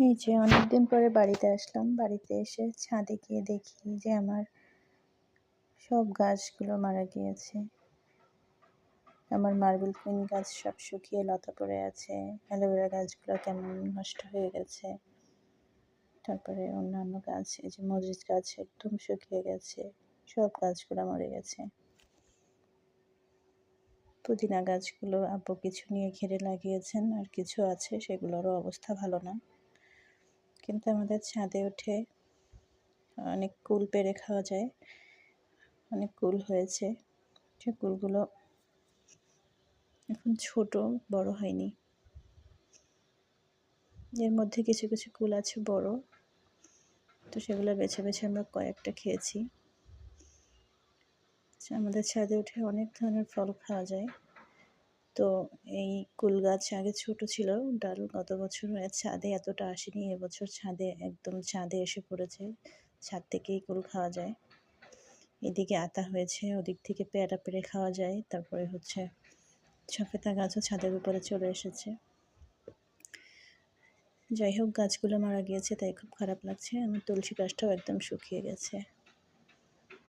এই যে অনেকদিন পরে বাড়িতে আসলাম। বাড়িতে এসে ছাদে গিয়ে দেখি যে আমার সব গাছগুলো মারা গিয়েছে। আমার মার্বেল কুইন গাছ সব শুকিয়ে লতা পড়ে আছে। অ্যালোভেরা গাছগুলো কেমন নষ্ট হয়ে গেছে। তারপরে অন্যান্য গাছ, এই যে মরিচ গাছ একদম শুকিয়ে গেছে। সব গাছগুলো মরে গেছে। পুদিনা গাছগুলো আব্বু কিছু নিয়ে ঘিরে লাগিয়েছেন, আর কিছু আছে সেগুলোরও অবস্থা ভালো না। কিন্তু আমাদের ছাদে উঠে অনেক কুল পেড়ে খাওয়া যায়। অনেক কুল হয়েছে। সে কুলগুলো এখন ছোট, বড় হয়নি। এর মধ্যে কিছু কিছু কুল আছে বড়, তো সেগুলো বেছে বেছে আমরা কয়েকটা খেয়েছি। আমাদের ছাদে উঠে অনেক ধরনের ফল খাওয়া যায়। তো এই কুল গাছ আগে ছোট ছিল, ডাল গত বছর ছাদে এতটা আসেনি, এবছর ছাদে একদম ছাদে এসে পড়েছে। ছাদ থেকেই কুল খাওয়া যায়। এদিকে আতা হয়েছে, ওদিক থেকে পেয়ারা পেড়ে খাওয়া যায়। তারপরে হচ্ছে সফেদা গাছও ছাদের উপরে চলে এসেছে। যাই হোক, গাছগুলো মারা গিয়েছে তাই খুব খারাপ লাগছে। আমার তুলসী গাছটাও একদম শুকিয়ে গেছে।